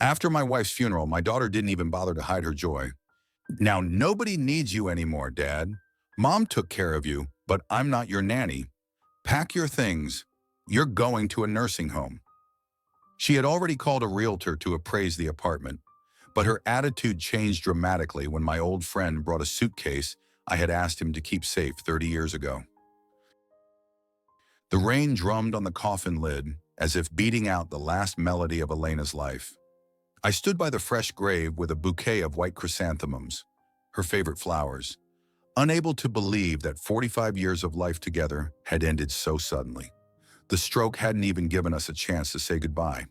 After my wife's funeral, my daughter didn't even bother to hide her joy. Now nobody needs you anymore, Dad. Mom took care of you, but I'm not your nanny. Pack your things. You're going to a nursing home. She had already called a realtor to appraise the apartment, but her attitude changed dramatically when my old friend brought a suitcase I had asked him to keep safe 30 years ago. The rain drummed on the coffin lid as if beating out the last melody of Elena's life. I stood by the fresh grave with a bouquet of white chrysanthemums, her favorite flowers, unable to believe that 45 years of life together had ended so suddenly. The stroke hadn't even given us a chance to say goodbye.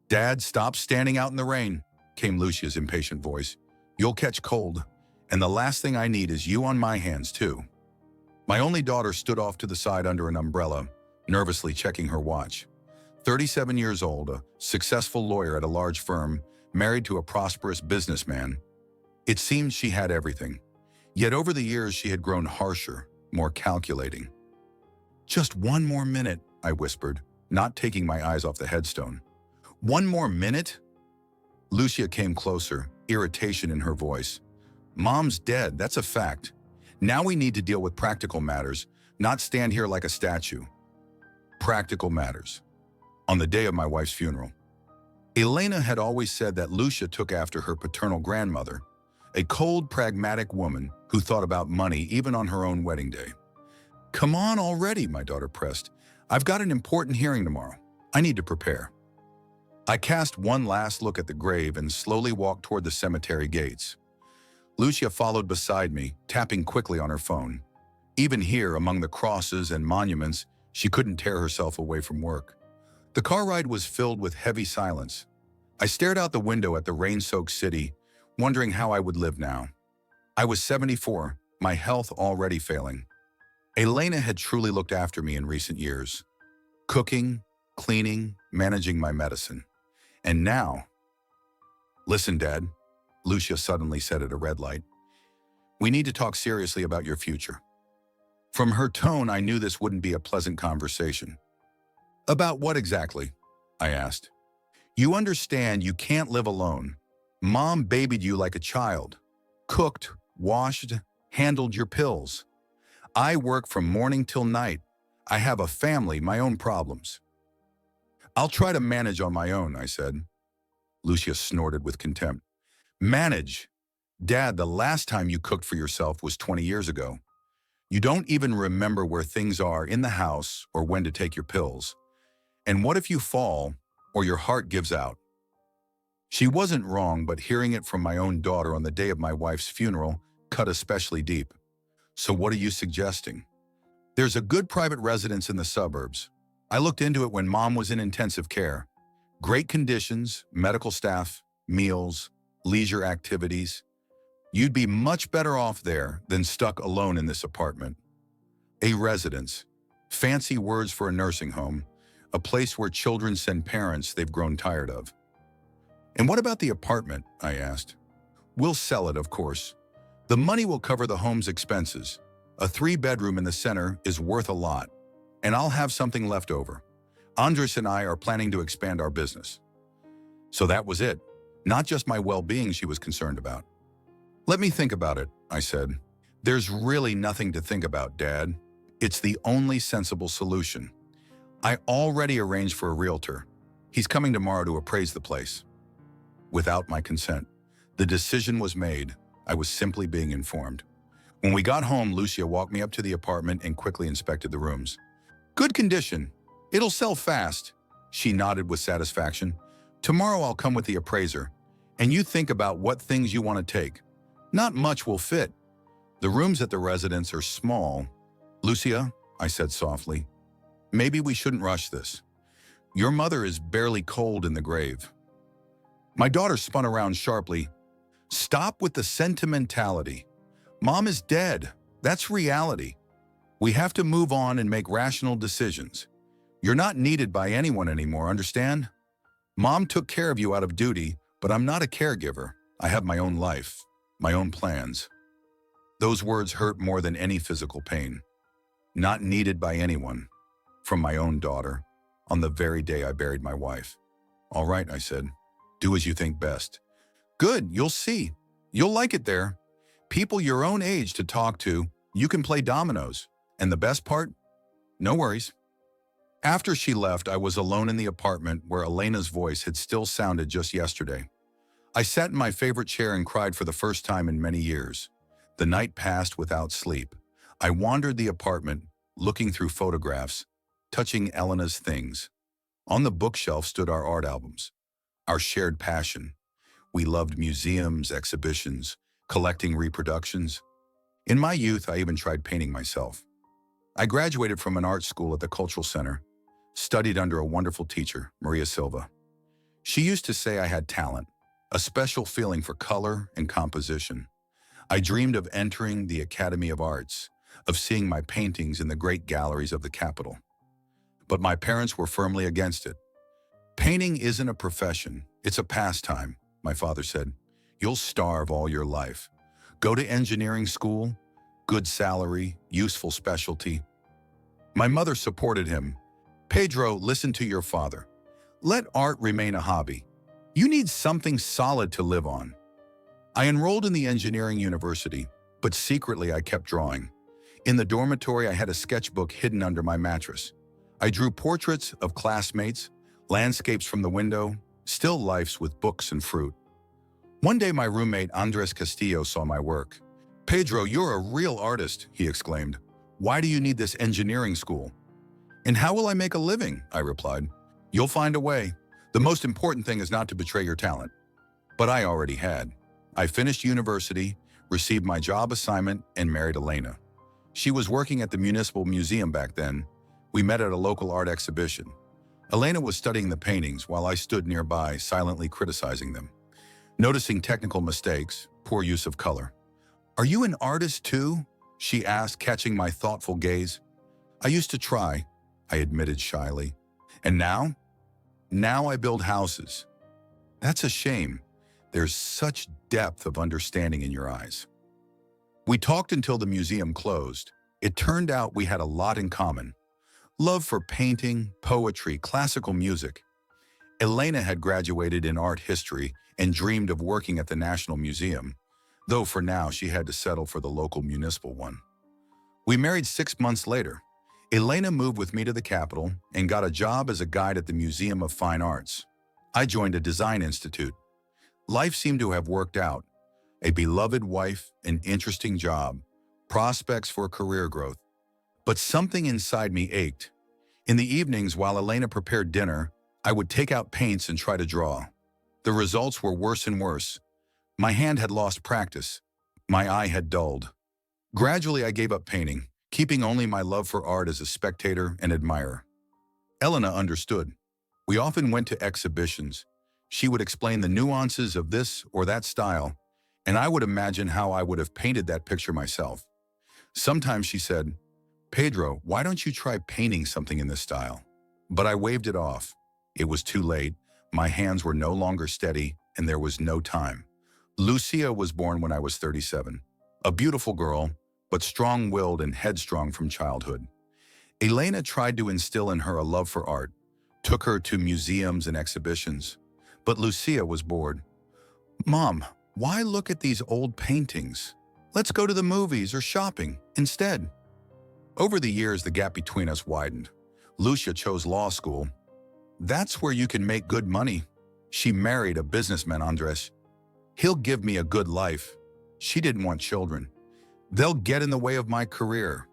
"Dad, stop standing out in the rain," came Lucia's impatient voice. "You'll catch cold, and the last thing I need is you on my hands, too." My only daughter stood off to the side under an umbrella, nervously checking her watch. 37 years old, a successful lawyer at a large firm, married to a prosperous businessman. It seemed she had everything. Yet over the years she had grown harsher, more calculating. "Just one more minute," I whispered, not taking my eyes off the headstone. "One more minute?" Lucia came closer, irritation in her voice. "Mom's dead, that's a fact. Now we need to deal with practical matters, not stand here like a statue." Practical matters. On the day of my wife's funeral, Elena had always said that Lucia took after her paternal grandmother, a cold, pragmatic woman who thought about money even on her own wedding day. "Come on already," my daughter pressed. "I've got an important hearing tomorrow. I need to prepare." I cast one last look at the grave and slowly walked toward the cemetery gates. Lucia followed beside me, tapping quickly on her phone. Even here, among the crosses and monuments, she couldn't tear herself away from work. The car ride was filled with heavy silence. I stared out the window at the rain-soaked city, wondering how I would live now. I was 74, my health already failing. Elena had truly looked after me in recent years. Cooking, cleaning, managing my medicine. And now... "Listen, Dad," Lucia suddenly said at a red light. "We need to talk seriously about your future." From her tone, I knew this wouldn't be a pleasant conversation. "About what exactly?" I asked. "You understand you can't live alone. Mom babied you like a child. Cooked, washed, handled your pills. I work from morning till night. I have a family, my own problems." "I'll try to manage on my own," I said. Lucia snorted with contempt. "Manage? Dad, the last time you cooked for yourself was 20 years ago. You don't even remember where things are in the house or when to take your pills. And what if you fall or your heart gives out?" She wasn't wrong, but hearing it from my own daughter on the day of my wife's funeral cut especially deep. "So what are you suggesting?" "There's a good private residence in the suburbs. I looked into it when Mom was in intensive care. Great conditions, medical staff, meals, leisure activities. You'd be much better off there than stuck alone in this apartment." A residence. Fancy words for a nursing home, a place where children send parents they've grown tired of. "And what about the apartment?" I asked. "We'll sell it, of course. The money will cover the home's expenses. A 3-bedroom in the center is worth a lot, and I'll have something left over. Andres and I are planning to expand our business." So that was it. Not just my well-being she was concerned about. "Let me think about it," I said. "There's really nothing to think about, Dad. It's the only sensible solution. I already arranged for a realtor. He's coming tomorrow to appraise the place." Without my consent. The decision was made. I was simply being informed. When we got home, Lucia walked me up to the apartment and quickly inspected the rooms. "Good condition. It'll sell fast." She nodded with satisfaction. "Tomorrow I'll come with the appraiser, and you think about what things you want to take. Not much will fit. The rooms at the residence are small." "Lucia," I said softly, "maybe we shouldn't rush this. Your mother is barely cold in the grave." My daughter spun around sharply. "Stop with the sentimentality. Mom is dead. That's reality. We have to move on and make rational decisions. You're not needed by anyone anymore, understand? Mom took care of you out of duty, but I'm not a caregiver. I have my own life, my own plans." Those words hurt more than any physical pain. Not needed by anyone. From my own daughter, on the very day I buried my wife. "All right," I said. Do as you think best. Good, you'll see. You'll like it there. People your own age to talk to. You can play dominoes. And the best part? No worries. After she left, I was alone in the apartment where Elena's voice had still sounded just yesterday. I sat in my favorite chair and cried for the first time in many years. The night passed without sleep. I wandered the apartment, looking through photographs, touching Elena's things. On the bookshelf stood our art albums, our shared passion. We loved museums, exhibitions, collecting reproductions. In my youth, I even tried painting myself. I graduated from an art school at the Cultural Center, studied under a wonderful teacher, Maria Silva. She used to say I had talent, a special feeling for color and composition. I dreamed of entering the Academy of Arts, of seeing my paintings in the great galleries of the capital. But my parents were firmly against it. Painting isn't a profession, it's a pastime, my father said. You'll starve all your life. Go to engineering school, good salary, useful specialty. My mother supported him. Pedro, listen to your father. Let art remain a hobby. You need something solid to live on. I enrolled in the engineering university, but secretly I kept drawing. In the dormitory, I had a sketchbook hidden under my mattress. I drew portraits of classmates, landscapes from the window, still lifes with books and fruit. One day my roommate Andres Castillo saw my work. Pedro, you're a real artist, he exclaimed. Why do you need this engineering school? And how will I make a living? I replied. You'll find a way. The most important thing is not to betray your talent. But I already had. I finished university, received my job assignment, and married Elena. She was working at the Municipal Museum back then. We met at a local art exhibition. Elena was studying the paintings while I stood nearby, silently criticizing them, noticing technical mistakes, poor use of color. Are you an artist too? She asked, catching my thoughtful gaze. I used to try, I admitted shyly. And now? Now I build houses. That's a shame. There's such depth of understanding in your eyes. We talked until the museum closed. It turned out we had a lot in common. Love for painting, poetry, classical music. Elena had graduated in art history and dreamed of working at the National Museum, though for now she had to settle for the local municipal one. We married 6 months later. Elena moved with me to the capital and got a job as a guide at the Museum of Fine Arts. I joined a design institute. Life seemed to have worked out. A beloved wife, an interesting job, prospects for career growth. But something inside me ached. In the evenings, while Elena prepared dinner, I would take out paints and try to draw. The results were worse and worse. My hand had lost practice. My eye had dulled. Gradually, I gave up painting, keeping only my love for art as a spectator and admirer. Elena understood. We often went to exhibitions. She would explain the nuances of this or that style, and I would imagine how I would have painted that picture myself. Sometimes she said, Pedro, why don't you try painting something in this style? But I waved it off. It was too late. My hands were no longer steady, and there was no time. Lucia was born when I was 37. A beautiful girl, but strong-willed and headstrong from childhood. Elena tried to instill in her a love for art, took her to museums and exhibitions. But Lucia was bored. Mom, why look at these old paintings? Let's go to the movies or shopping instead. Over the years, the gap between us widened. Lucia chose law school. That's where you can make good money. She married a businessman, Andres. He'll give me a good life. She didn't want children. They'll get in the way of my career.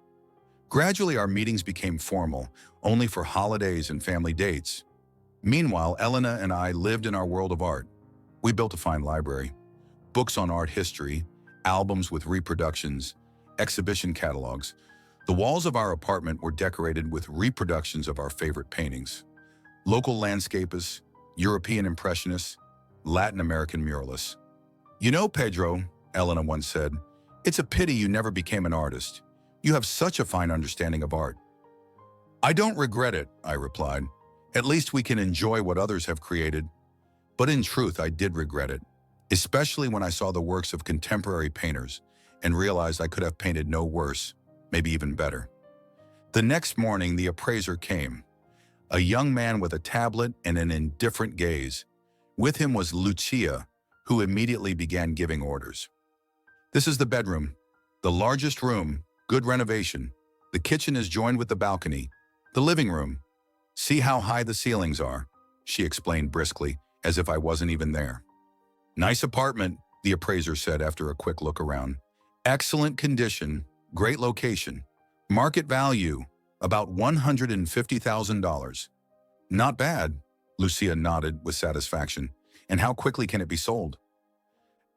Gradually, our meetings became formal, only for holidays and family dates. Meanwhile, Elena and I lived in our world of art. We built a fine library, books on art history, albums with reproductions, exhibition catalogs. The walls of our apartment were decorated with reproductions of our favorite paintings. Local landscapists, European impressionists, Latin American muralists. You know, Pedro, Elena once said, it's a pity you never became an artist. You have such a fine understanding of art. I don't regret it, I replied. At least we can enjoy what others have created. But in truth, I did regret it, especially when I saw the works of contemporary painters and realized I could have painted no worse, maybe even better. The next morning, the appraiser came, a young man with a tablet and an indifferent gaze. With him was Lucia, who immediately began giving orders. This is the bedroom, the largest room, good renovation. The kitchen is joined with the balcony. The living room. See how high the ceilings are, she explained briskly, as if I wasn't even there. Nice apartment, the appraiser said after a quick look around. Excellent condition, great location. Market value, about $150,000. Not bad, Lucia nodded with satisfaction. And how quickly can it be sold?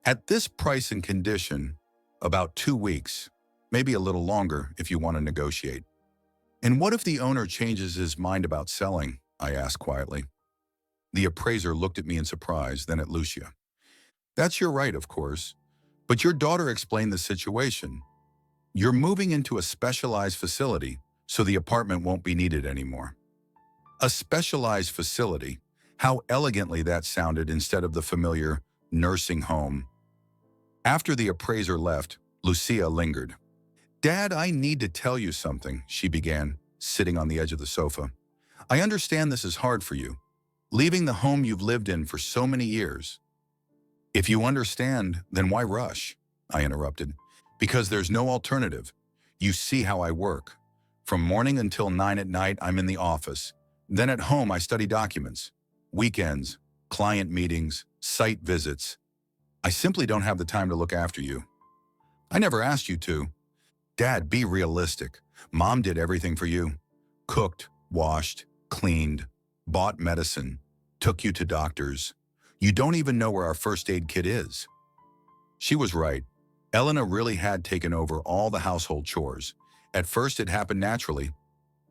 At this price and condition, about 2 weeks, maybe a little longer if you want to negotiate. And what if the owner changes his mind about selling? I asked quietly. The appraiser looked at me in surprise, then at Lucia. That's your right, of course. But your daughter explained the situation. You're moving into a specialized facility, so the apartment won't be needed anymore. A specialized facility. How elegantly that sounded instead of the familiar nursing home. After the appraiser left, Lucia lingered. Dad, I need to tell you something, she began, sitting on the edge of the sofa. I understand this is hard for you, leaving the home you've lived in for so many years. If you understand, then why rush? I interrupted. Because there's no alternative. You see how I work. From morning until 9 at night, I'm in the office. Then at home, I study documents. Weekends, client meetings, site visits. I simply don't have the time to look after you. I never asked you to. Dad, be realistic. Mom did everything for you. Cooked, washed, cleaned, bought medicine, took you to doctors. You don't even know where our first aid kit is. She was right. Elena really had taken over all the household chores. At first, it happened naturally.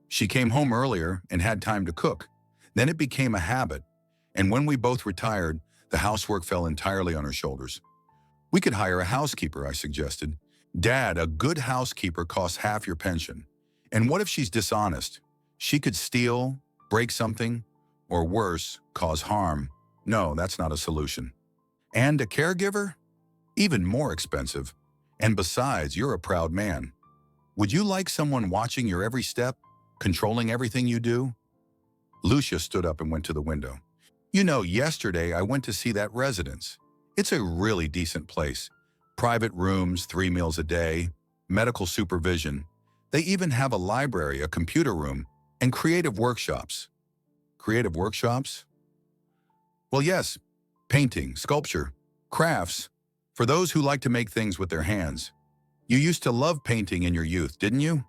She came home earlier and had time to cook. Then it became a habit. And when we both retired, the housework fell entirely on her shoulders. We could hire a housekeeper, I suggested. Dad, a good housekeeper costs half your pension. And what if she's dishonest? She could steal, break something, or worse, cause harm. No, that's not a solution. And a caregiver? Even more expensive. And besides, you're a proud man. Would you like someone watching your every step, controlling everything you do? Lucia stood up and went to the window. You know, yesterday I went to see that residence. It's a really decent place. Private rooms, 3 meals a day, medical supervision. They even have a library, a computer room, and creative workshops. Creative workshops? Well, yes, painting, sculpture, crafts, for those who like to make things with their hands. You used to love painting in your youth, didn't you?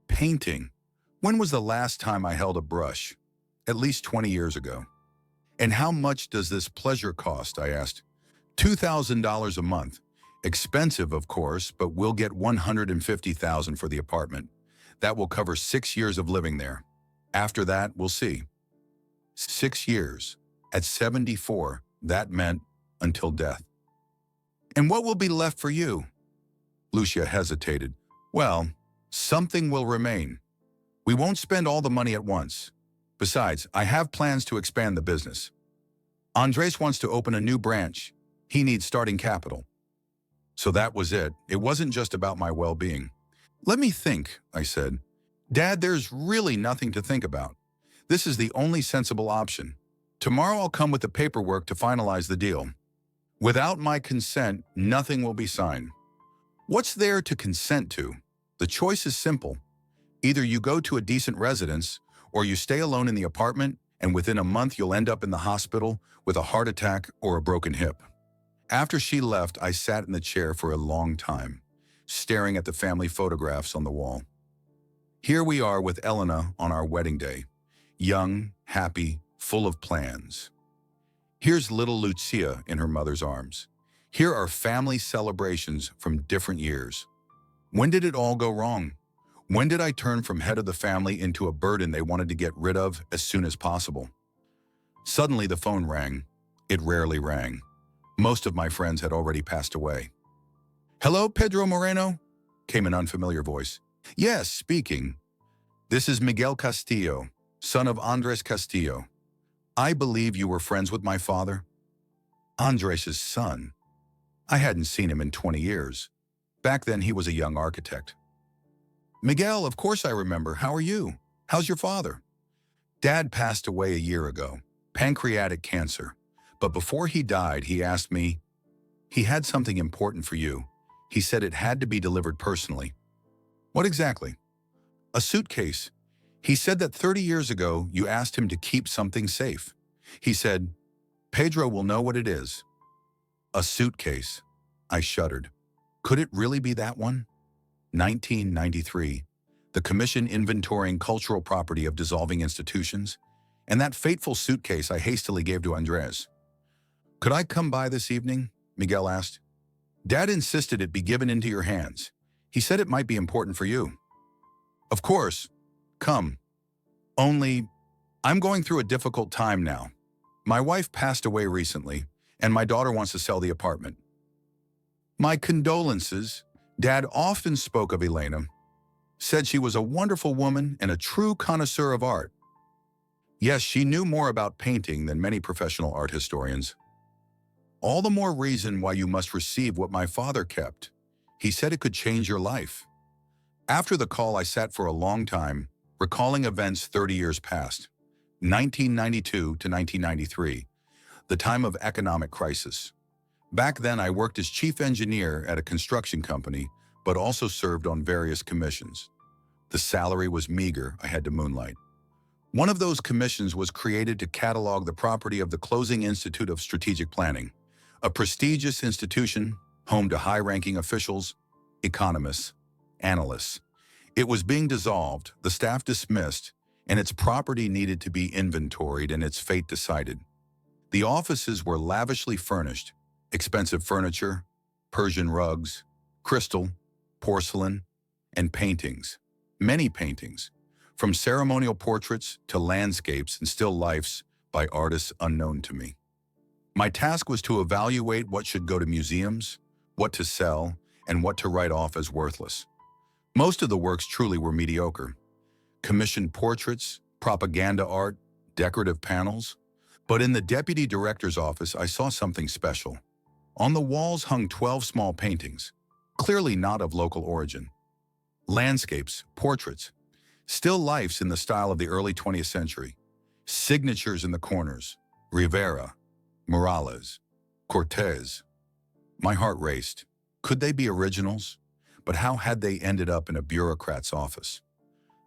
Painting? When was the last time I held a brush? At least 20 years ago. And how much does this pleasure cost? I asked. $2,000 a month. Expensive, of course, but we'll get $150,000 for the apartment. That will cover 6 years of living there. After that, we'll see. 6 years. At 74, that meant until death. And what will be left for you? Lucia hesitated. Well, something will remain. We won't spend all the money at once. Besides, I have plans to expand the business. Andres wants to open a new branch. He needs starting capital. So that was it. It wasn't just about my well-being. Let me think, I said. Dad, there's really nothing to think about. This is the only sensible option. Tomorrow I'll come with the paperwork to finalize the deal. Without my consent, nothing will be signed. What's there to consent to? The choice is simple. Either you go to a decent residence, or you stay alone in the apartment, and within a month you'll end up in the hospital with a heart attack or a broken hip. After she left, I sat in the chair for a long time, staring at the family photographs on the wall. Here we are with Elena on our wedding day, young, happy, full of plans. Here's little Lucia in her mother's arms. Here are family celebrations from different years. When did it all go wrong? When did I turn from head of the family into a burden they wanted to get rid of as soon as possible? Suddenly the phone rang. It rarely rang. Most of my friends had already passed away. Hello, Pedro Moreno? Came an unfamiliar voice. Yes, speaking. This is Miguel Castillo, son of Andres Castillo. I believe you were friends with my father. Andres' son. I hadn't seen him in 20 years. Back then he was a young architect. Miguel, of course I remember. How are you? How's your father? Dad passed away a year ago. Pancreatic cancer. But before he died, he asked me, he had something important for you. He said it had to be delivered personally. What exactly? A suitcase. He said that 30 years ago, you asked him to keep something safe. He said, Pedro will know what it is. A suitcase. I shuddered. Could it really be that one? 1993. The commission inventorying cultural property of dissolving institutions, and that fateful suitcase I hastily gave to Andres. Could I come by this evening? Miguel asked. Dad insisted it be given into your hands. He said it might be important for you. Of course. Come. Only, I'm going through a difficult time now. My wife passed away recently, and my daughter wants to sell the apartment. My condolences. Dad often spoke of Elena, said she was a wonderful woman and a true connoisseur of art. Yes, she knew more about painting than many professional art historians. All the more reason why you must receive what my father kept. He said it could change your life. After the call, I sat for a long time, recalling events 30 years past, 1992 to 1993, the time of economic crisis. Back then, I worked as chief engineer at a construction company, but also served on various commissions. The salary was meager. I had to moonlight. One of those commissions was created to catalog the property of the Closing Institute of Strategic Planning, a prestigious institution home to high-ranking officials, economists, analysts. It was being dissolved, the staff dismissed, and its property needed to be inventoried and its fate decided. The offices were lavishly furnished, expensive furniture, Persian rugs, crystal, porcelain, and paintings. Many paintings, from ceremonial portraits to landscapes and still lifes by artists unknown to me. My task was to evaluate what should go to museums, what to sell, and what to write off as worthless. Most of the works truly were mediocre. Commissioned portraits, propaganda art, decorative panels. But in the deputy director's office, I saw something special. On the walls hung 12 small paintings, clearly not of local origin. Landscapes, portraits, still lifes in the style of the early 20th century. Signatures in the corners, Rivera, Morales, Cortez. My heart raced. Could they be originals? But how had they ended up in a bureaucrat's office?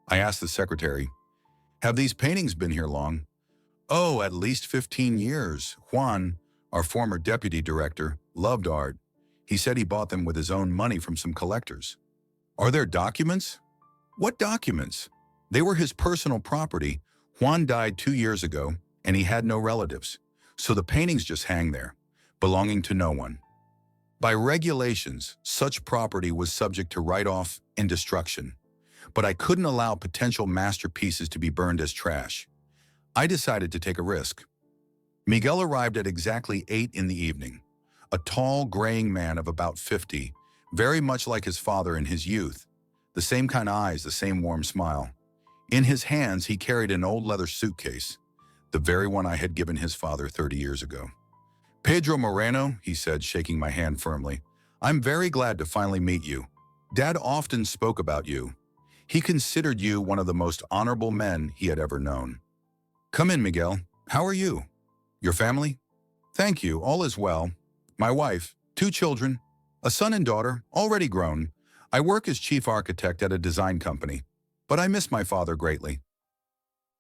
I asked the secretary, have these paintings been here long? Oh, at least 15 years. Juan, our former deputy director, loved art. He said he bought them with his own money from some collectors. Are there documents? What documents? They were his personal property. Juan died 2 years ago, and he had no relatives. So the paintings just hang there, belonging to no one. By regulations, such property was subject to write-off and destruction. But I couldn't allow potential masterpieces to be burned as trash. I decided to take a risk. Miguel arrived at exactly 8 in the evening. A tall, graying man of about 50, very much like his father in his youth. The same kind of eyes, the same warm smile. In his hands, he carried an old leather suitcase, the very one I had given his father 30 years ago. Pedro Moreno, he said, shaking my hand firmly, I'm very glad to finally meet you. Dad often spoke about you. He considered you one of the most honorable men he had ever known. Come in, Miguel. How are you? Your family? Thank you, all is well. My wife, 2 children, a son and daughter, already grown. I work as chief architect at a design company, but I miss my father greatly.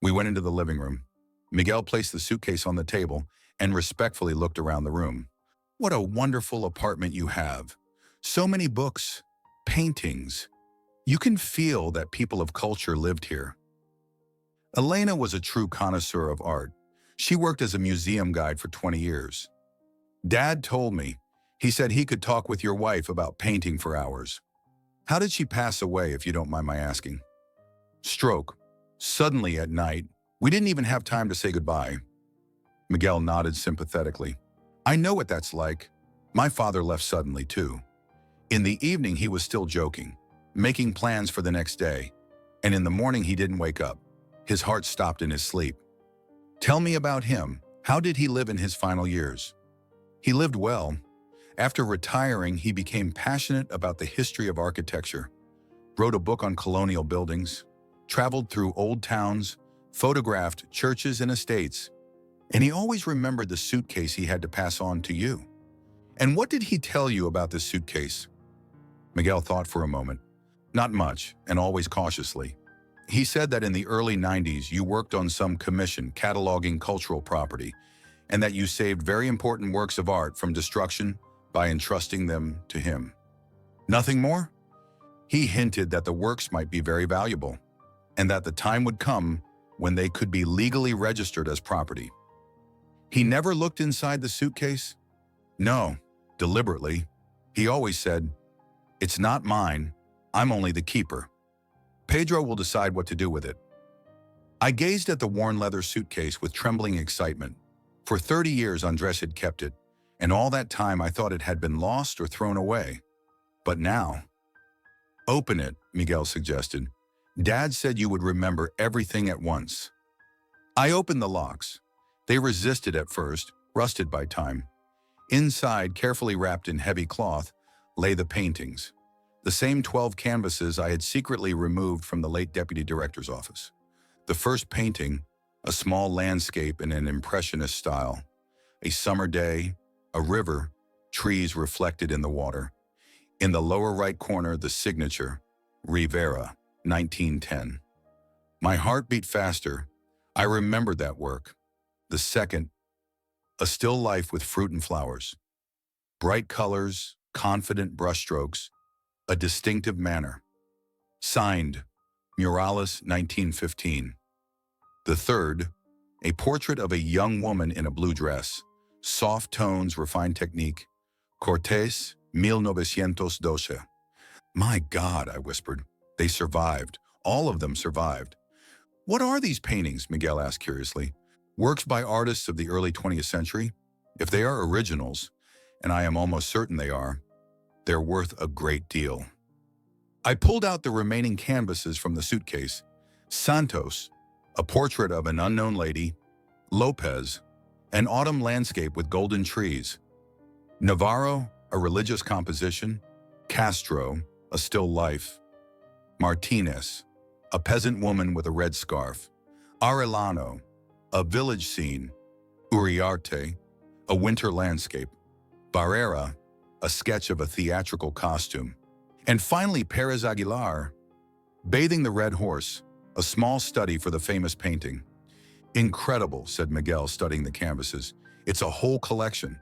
We went into the living room. Miguel placed the suitcase on the table and respectfully looked around the room. What a wonderful apartment you have. So many books, paintings. You can feel that people of culture lived here. Elena was a true connoisseur of art. She worked as a museum guide for 20 years. Dad told me, he said he could talk with your wife about painting for hours. How did she pass away, if you don't mind my asking? Stroke. Suddenly at night. We didn't even have time to say goodbye. Miguel nodded sympathetically. I know what that's like. My father left suddenly, too. In the evening, he was still joking, making plans for the next day. And in the morning, he didn't wake up. His heart stopped in his sleep. Tell me about him. How did he live in his final years? He lived well. After retiring, he became passionate about the history of architecture, wrote a book on colonial buildings, traveled through old towns, photographed churches and estates, And he always remembered the suitcase he had to pass on to you. And what did he tell you about this suitcase? Miguel thought for a moment. Not much, and always cautiously. He said that in the early 90s you worked on some commission cataloging cultural property, and that you saved very important works of art from destruction by entrusting them to him. Nothing more? He hinted that the works might be very valuable, and that the time would come when they could be legally registered as property. He never looked inside the suitcase? No, deliberately. He always said, "It's not mine, I'm only the keeper. Pedro will decide what to do with it." I gazed at the worn leather suitcase with trembling excitement. For 30 years Andres had kept it, and all that time I thought it had been lost or thrown away. But now... "Open it," Miguel suggested. "Dad said you would remember everything at once." I opened the locks. They resisted at first, rusted by time. Inside, carefully wrapped in heavy cloth, lay the paintings. The same 12 canvases I had secretly removed from the late deputy director's office. The first painting, a small landscape in an impressionist style. A summer day, a river, trees reflected in the water. In the lower right corner, the signature, Rivera, 1910. My heart beat faster. I remembered that work. The second, a still life with fruit and flowers. Bright colors, confident brushstrokes, a distinctive manner. Signed, Murales, 1915. The third, a portrait of a young woman in a blue dress. Soft tones, refined technique. Cortés, 1912. My God, I whispered. They survived. All of them survived. What are these paintings? Miguel asked curiously. Works by artists of the early 20th century? If they are originals, and I am almost certain they are, they're worth a great deal. I pulled out the remaining canvases from the suitcase. Santos, a portrait of an unknown lady. Lopez, an autumn landscape with golden trees. Navarro, a religious composition. Castro, a still life. Martinez, a peasant woman with a red scarf. Arellano, a village scene. Uriarte, a winter landscape. Barrera, a sketch of a theatrical costume. And finally, Perez Aguilar, Bathing the Red Horse, a small study for the famous painting. Incredible, said Miguel, studying the canvases. It's a whole collection.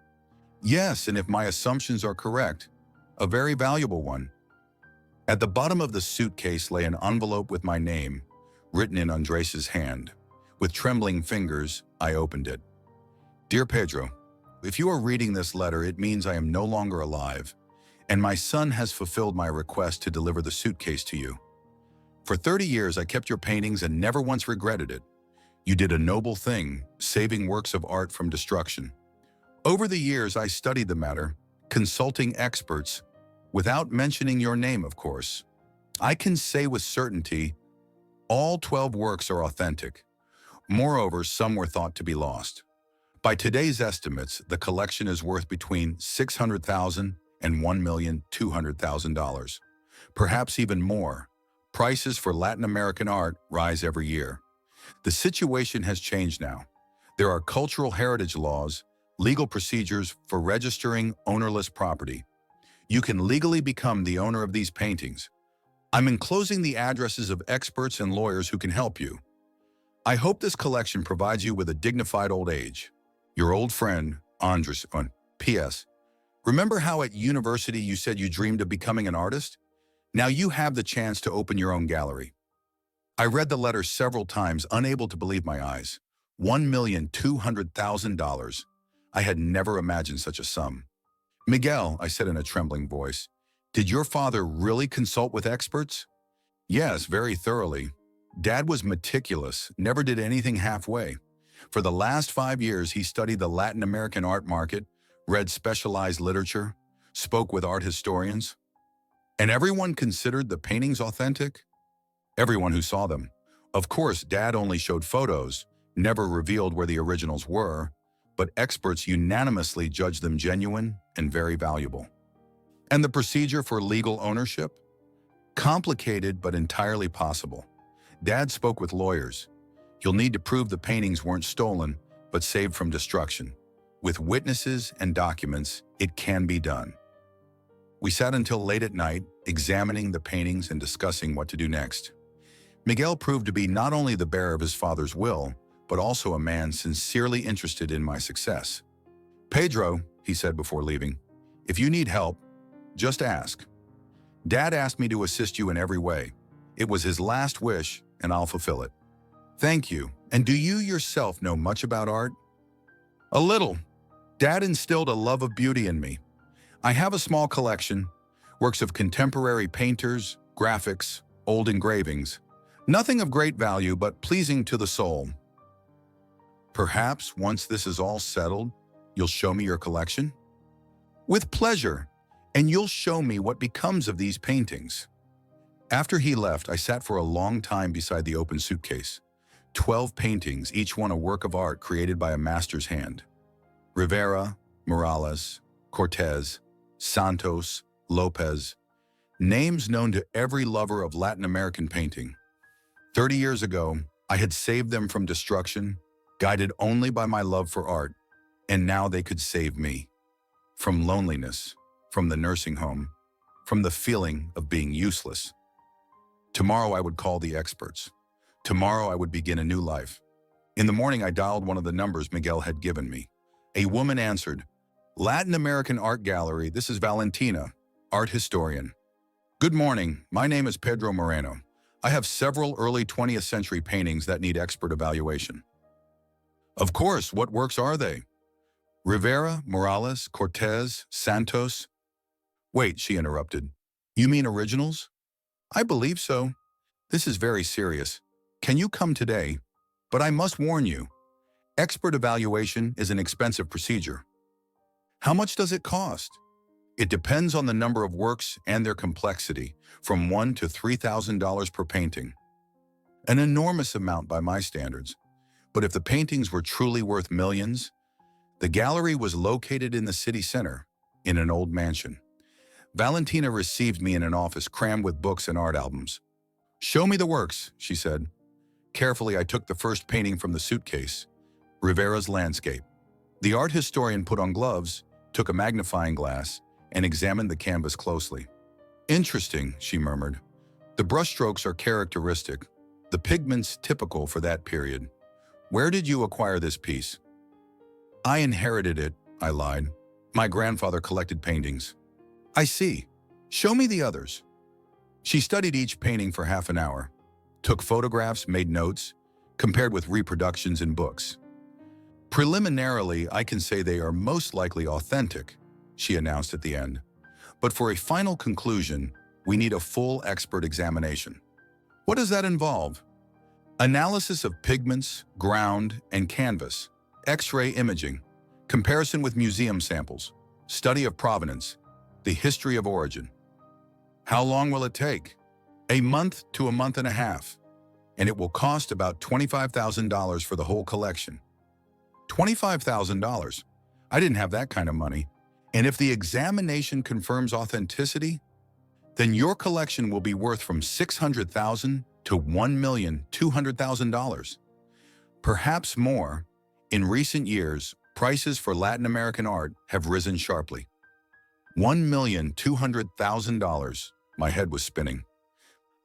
Yes, and if my assumptions are correct, a very valuable one. At the bottom of the suitcase lay an envelope with my name, written in Andres's hand. With trembling fingers, I opened it. Dear Pedro, if you are reading this letter, it means I am no longer alive, and my son has fulfilled my request to deliver the suitcase to you. For 30 years, I kept your paintings and never once regretted it. You did a noble thing, saving works of art from destruction. Over the years, I studied the matter, consulting experts, without mentioning your name, of course. I can say with certainty, all 12 works are authentic. Moreover, some were thought to be lost. By today's estimates, the collection is worth between $600,000 and $1,200,000. Perhaps even more. Prices for Latin American art rise every year. The situation has changed now. There are cultural heritage laws, legal procedures for registering ownerless property. You can legally become the owner of these paintings. I'm enclosing the addresses of experts and lawyers who can help you. I hope this collection provides you with a dignified old age. Your old friend, Andres. P.S. Remember how at university you said you dreamed of becoming an artist? Now you have the chance to open your own gallery. I read the letter several times, unable to believe my eyes. $1,200,000. I had never imagined such a sum. Miguel, I said in a trembling voice, did your father really consult with experts? Yes, very thoroughly. Dad was meticulous, never did anything halfway. For the last 5 years, he studied the Latin American art market, read specialized literature, spoke with art historians. And everyone considered the paintings authentic? Everyone who saw them. Of course, Dad only showed photos, never revealed where the originals were, but experts unanimously judged them genuine and very valuable. And the procedure for legal ownership? Complicated but entirely possible. Dad spoke with lawyers. You'll need to prove the paintings weren't stolen, but saved from destruction. With witnesses and documents, it can be done. We sat until late at night, examining the paintings and discussing what to do next. Miguel proved to be not only the bearer of his father's will, but also a man sincerely interested in my success. "Pedro," he said before leaving, "if you need help, just ask. Dad asked me to assist you in every way. It was his last wish, and I'll fulfill it." "Thank you. And do you yourself know much about art?" "A little. Dad instilled a love of beauty in me. I have a small collection, works of contemporary painters, graphics, old engravings. Nothing of great value, but pleasing to the soul. Perhaps once this is all settled, you'll show me your collection?" "With pleasure, and you'll show me what becomes of these paintings." After he left, I sat for a long time beside the open suitcase. 12 paintings, each one a work of art created by a master's hand. Rivera, Morales, Cortez, Santos, Lopez, names known to every lover of Latin American painting. 30 years ago, I had saved them from destruction, guided only by my love for art, and now they could save me. From loneliness, from the nursing home, from the feeling of being useless. Tomorrow I would call the experts. Tomorrow I would begin a new life. In the morning I dialed one of the numbers Miguel had given me. A woman answered, "Latin American Art Gallery, this is Valentina, art historian." "Good morning, my name is Pedro Moreno. I have several early 20th century paintings that need expert evaluation." "Of course, what works are they?" "Rivera, Morales, Cortez, Santos." "Wait," she interrupted. "You mean originals?" "I believe so. This is very serious. Can you come today? But I must warn you, expert evaluation is an expensive procedure." "How much does it cost?" "It depends on the number of works and their complexity, from $1,000 to $3,000 per painting. An enormous amount by my standards. But if the paintings were truly worth millions, the gallery was located in the city center, in an old mansion. Valentina received me in an office crammed with books and art albums. "Show me the works," she said. Carefully, I took the first painting from the suitcase, Rivera's landscape. The art historian put on gloves, took a magnifying glass, and examined the canvas closely. "Interesting," she murmured. "The brushstrokes are characteristic, the pigments typical for that period. Where did you acquire this piece?" "I inherited it," I lied. "My grandfather collected paintings." "I see. Show me the others." She studied each painting for half an hour, took photographs, made notes, compared with reproductions in books. "Preliminarily, I can say they are most likely authentic," she announced at the end. "But for a final conclusion, we need a full expert examination." "What does that involve?" "Analysis of pigments, ground, and canvas, X-ray imaging, comparison with museum samples, study of provenance, the history of origin." "How long will it take?" "A month to a month and a half, and it will cost about $25,000 for the whole collection." $25,000? I didn't have that kind of money. "And if the examination confirms authenticity, then your collection will be worth from $600,000 to $1,200,000. Perhaps more. In recent years, prices for Latin American art have risen sharply." $1,200,000. My head was spinning.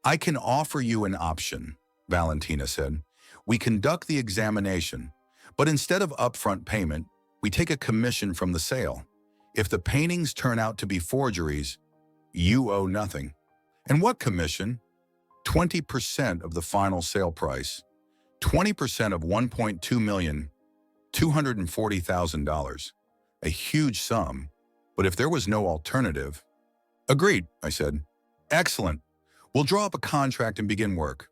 "I can offer you an option," Valentina said. "We conduct the examination, but instead of upfront payment, we take a commission from the sale. If the paintings turn out to be forgeries, you owe nothing." "And what commission?" 20% of the final sale price. 20% of $1,240,000. A huge sum. But if there was no alternative— "Agreed," I said. "Excellent. We'll draw up a contract and begin work."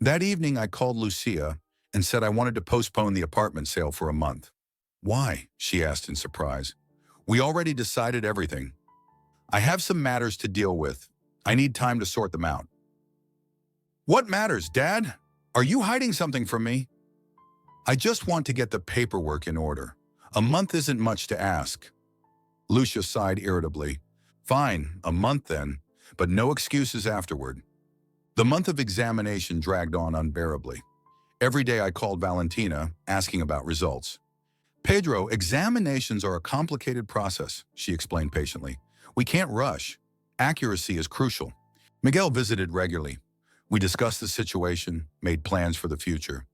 That evening, I called Lucia and said I wanted to postpone the apartment sale for a month. "Why?" she asked in surprise. "We already decided everything." "I have some matters to deal with. I need time to sort them out." "What matters, Dad? Are you hiding something from me?" "I just want to get the paperwork in order. A month isn't much to ask." Lucia sighed irritably. "Fine, a month then, but no excuses afterward." The month of examination dragged on unbearably. Every day I called Valentina, asking about results. Pedro, examinations are a complicated process, she explained patiently. We can't rush. Accuracy is crucial. Miguel visited regularly. We discussed the situation, made plans for the future.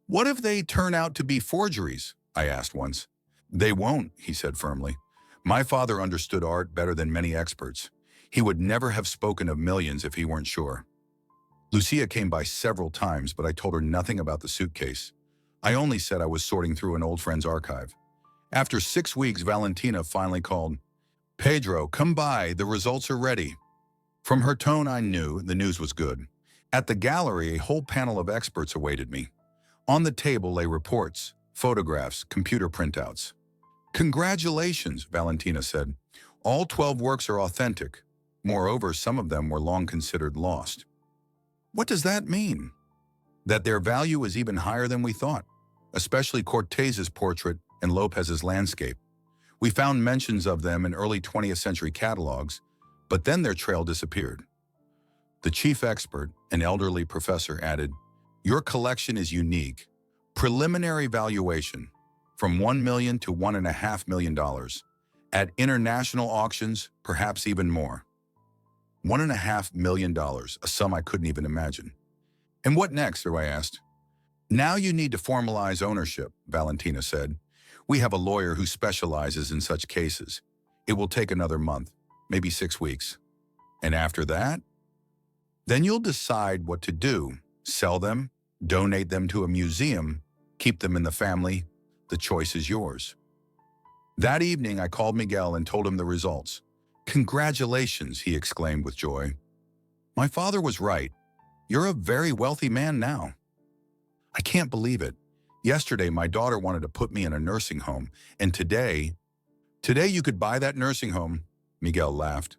What if they turn out to be forgeries? I asked once. They won't, he said firmly. My father understood art better than many experts. He would never have spoken of millions if he weren't sure. Lucia came by several times, but I told her nothing about the suitcase. I only said I was sorting through an old friend's archive. After 6 weeks, Valentina finally called. Pedro, come by, the results are ready. From her tone, I knew the news was good. At the gallery, a whole panel of experts awaited me. On the table lay reports, photographs, computer printouts. Congratulations, Valentina said. All 12 works are authentic. Moreover, some of them were long considered lost. What does that mean? That their value is even higher than we thought, especially Cortez's portrait and Lopez's landscape. We found mentions of them in early 20th century catalogs, but then their trail disappeared. The chief expert, an elderly professor, added, your collection is unique. Preliminary valuation, from $1 million to $1.5 million. At international auctions, perhaps even more. $1.5 million, a sum I couldn't even imagine. And what next, I asked. Now you need to formalize ownership, Valentina said. We have a lawyer who specializes in such cases. It will take another month, maybe 6 weeks. And after that? Then you'll decide what to do. Sell them, donate them to a museum, keep them in the family. The choice is yours. That evening, I called Miguel and told him the results. Congratulations, he exclaimed with joy. My father was right. You're a very wealthy man now. I can't believe it. Yesterday, my daughter wanted to put me in a nursing home, and today you could buy that nursing home, Miguel laughed.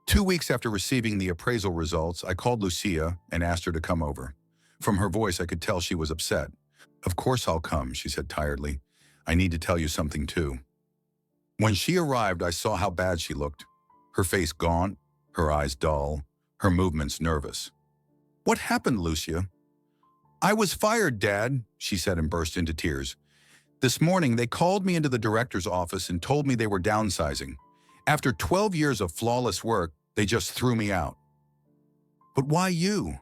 2 weeks after receiving the appraisal results, I called Lucia and asked her to come over. From her voice, I could tell she was upset. Of course I'll come, she said tiredly. I need to tell you something too. When she arrived, I saw how bad she looked. Her face gaunt, her eyes dull, her movements nervous. What happened, Lucia? I was fired, Dad, she said and burst into tears. This morning, they called me into the director's office and told me they were downsizing. After 12 years of flawless work, they just threw me out. But why you?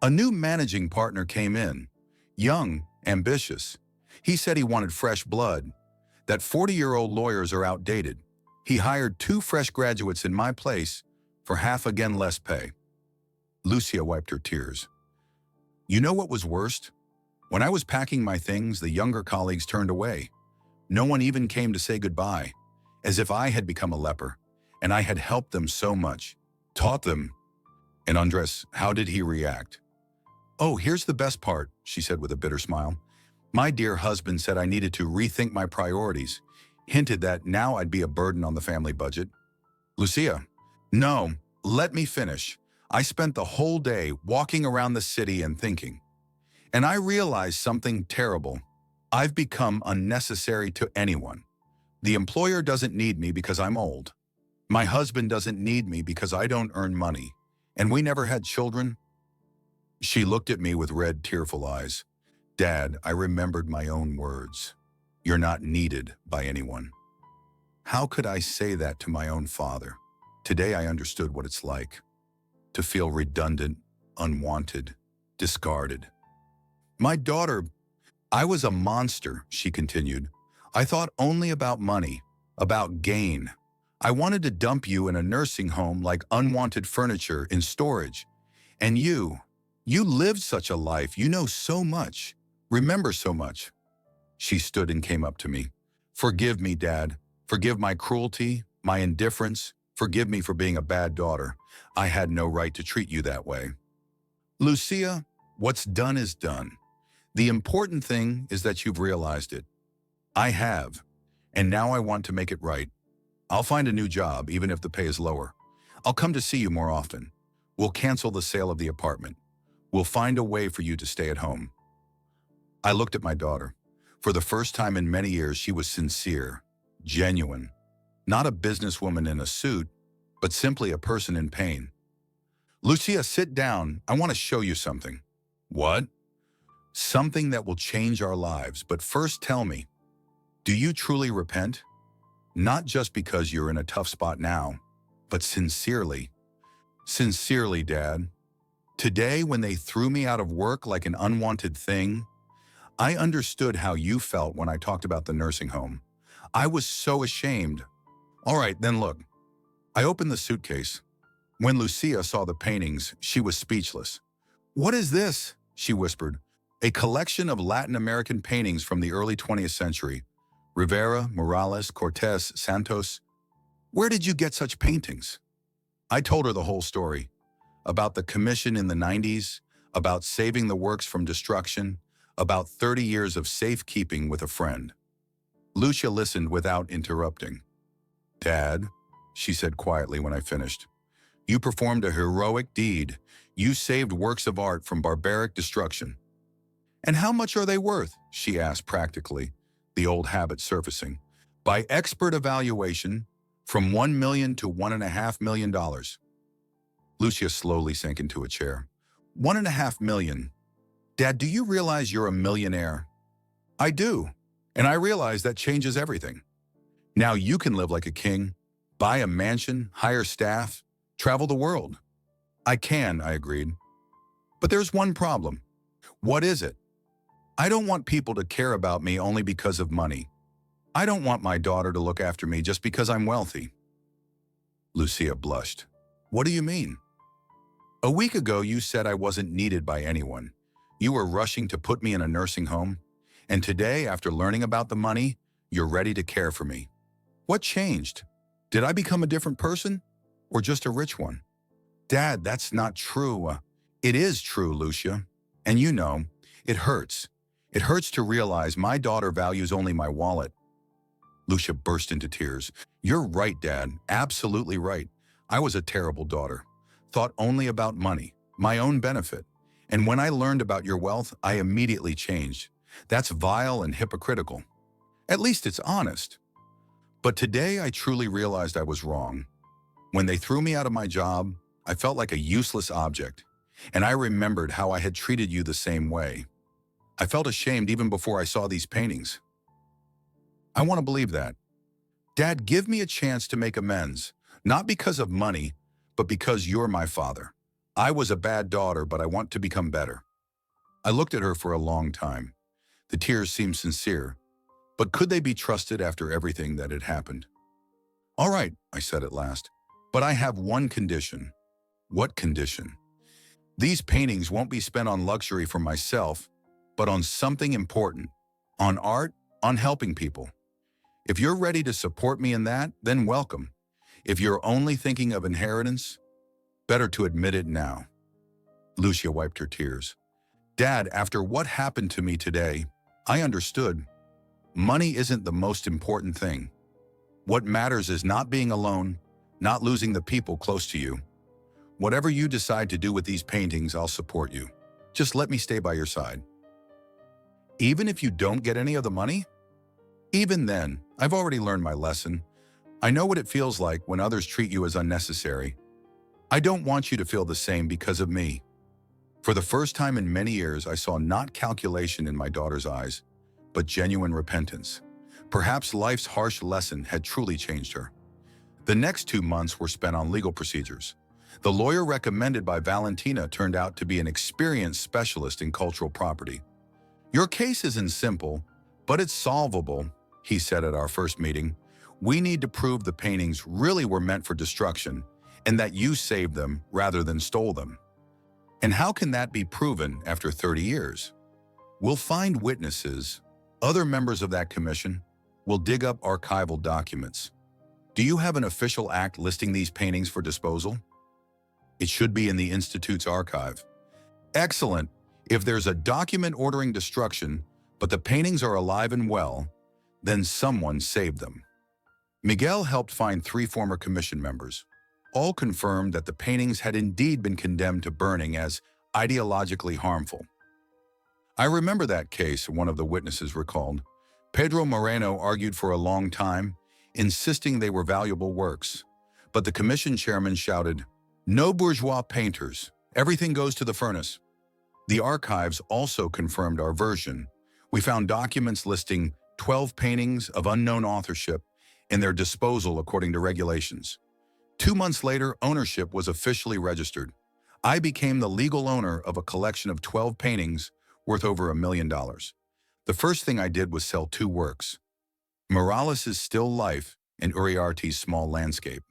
A new managing partner came in. Young, ambitious. He said he wanted fresh blood. That 40-year-old lawyers are outdated. He hired 2 fresh graduates in my place for half again less pay. Lucia wiped her tears. You know what was worst? When I was packing my things, the younger colleagues turned away. No one even came to say goodbye, as if I had become a leper, and I had helped them so much, taught them. And Andres, how did he react? Oh, here's the best part, she said with a bitter smile. My dear husband said I needed to rethink my priorities, hinted that now I'd be a burden on the family budget. Lucia, no, let me finish. I spent the whole day walking around the city and thinking. And I realized something terrible. I've become unnecessary to anyone. The employer doesn't need me because I'm old. My husband doesn't need me because I don't earn money. And we never had children. She looked at me with red, tearful eyes. Dad, I remembered my own words. You're not needed by anyone. How could I say that to my own father? Today I understood what it's like. To feel redundant, unwanted, discarded. My daughter, I was a monster, she continued. I thought only about money, about gain. I wanted to dump you in a nursing home like unwanted furniture in storage. And you lived such a life, you know so much, remember so much. She stood and came up to me. Forgive me, Dad. Forgive my cruelty, my indifference. Forgive me for being a bad daughter. I had no right to treat you that way. Lucia, what's done is done. The important thing is that you've realized it. I have, and now I want to make it right. I'll find a new job, even if the pay is lower. I'll come to see you more often. We'll cancel the sale of the apartment. We'll find a way for you to stay at home. I looked at my daughter. For the first time in many years, she was sincere, genuine. Not a businesswoman in a suit, but simply a person in pain. Lucia, sit down. I want to show you something. What? something that will change our lives. But first tell me, do you truly repent? Not just because you're in a tough spot now, but sincerely. Sincerely, Dad. Today, when they threw me out of work like an unwanted thing, I understood how you felt when I talked about the nursing home. I was so ashamed. All right, then look. I opened the suitcase. When Lucia saw the paintings, she was speechless. "What is this?" she whispered. "A collection of Latin American paintings from the early 20th century. Rivera, Morales, Cortés, Santos. Where did you get such paintings?" I told her the whole story. About the commission in the 90s, about saving the works from destruction, about 30 years of safekeeping with a friend. Lucia listened without interrupting. "Dad," she said quietly when I finished, "you performed a heroic deed. You saved works of art from barbaric destruction." "And how much are they worth?" she asked practically, the old habit surfacing. "By expert evaluation, from $1 million to $1.5 million. Lucia slowly sank into a chair. $1.5 million. Dad, do you realize you're a millionaire? I do, and I realize that changes everything. Now you can live like a king, buy a mansion, hire staff, travel the world. I can, I agreed. But there's one problem. What is it? I don't want people to care about me only because of money. I don't want my daughter to look after me just because I'm wealthy." Lucia blushed. "What do you mean?" "A week ago, you said I wasn't needed by anyone. You were rushing to put me in a nursing home. And today, after learning about the money, you're ready to care for me. What changed? Did I become a different person? Or just a rich one?" "Dad, that's not true." "It is true, Lucia. And you know, it hurts. It hurts to realize my daughter values only my wallet." Lucia burst into tears. "You're right, Dad. Absolutely right. I was a terrible daughter. Thought only about money, my own benefit. And when I learned about your wealth, I immediately changed. That's vile and hypocritical. At least it's honest. But today I truly realized I was wrong. When they threw me out of my job, I felt like a useless object. And I remembered how I had treated you the same way. I felt ashamed even before I saw these paintings. I want to believe that. Dad, give me a chance to make amends, not because of money, but because you're my father. I was a bad daughter, but I want to become better." I looked at her for a long time. The tears seemed sincere, but could they be trusted after everything that had happened? "All right," I said at last, "but I have one condition." "What condition?" "These paintings won't be spent on luxury for myself, but on something important, on art, on helping people. If you're ready to support me in that, then welcome. If you're only thinking of inheritance, better to admit it now." Lucia wiped her tears. "Dad, after what happened to me today, I understood. Money isn't the most important thing. What matters is not being alone, not losing the people close to you. Whatever you decide to do with these paintings, I'll support you. Just let me stay by your side." "Even if you don't get any of the money?" "Even then, I've already learned my lesson. I know what it feels like when others treat you as unnecessary. I don't want you to feel the same because of me." For the first time in many years, I saw not calculation in my daughter's eyes, but genuine repentance. Perhaps life's harsh lesson had truly changed her. The next 2 months were spent on legal procedures. The lawyer recommended by Valentina turned out to be an experienced specialist in cultural property. "Your case isn't simple, but it's solvable," he said at our first meeting. "We need to prove the paintings really were meant for destruction and that you saved them rather than stole them. And how can that be proven after 30 years? We'll find witnesses, other members of that commission. We'll dig up archival documents. Do you have an official act listing these paintings for disposal?" "It should be in the Institute's archive." "Excellent. If there's a document ordering destruction, but the paintings are alive and well, then someone saved them." Miguel helped find 3 former commission members. All confirmed that the paintings had indeed been condemned to burning as ideologically harmful. "I remember that case," one of the witnesses recalled. "Pedro Moreno argued for a long time, insisting they were valuable works. But the commission chairman shouted, 'No bourgeois painters. Everything goes to the furnace.' The archives also confirmed our version. We found documents listing 12 paintings of unknown authorship in their disposal according to regulations. 2 months later, ownership was officially registered. I became the legal owner of a collection of 12 paintings worth over $1 million. The first thing I did was sell two works, Morales' Still Life and Uriarte's Small Landscape.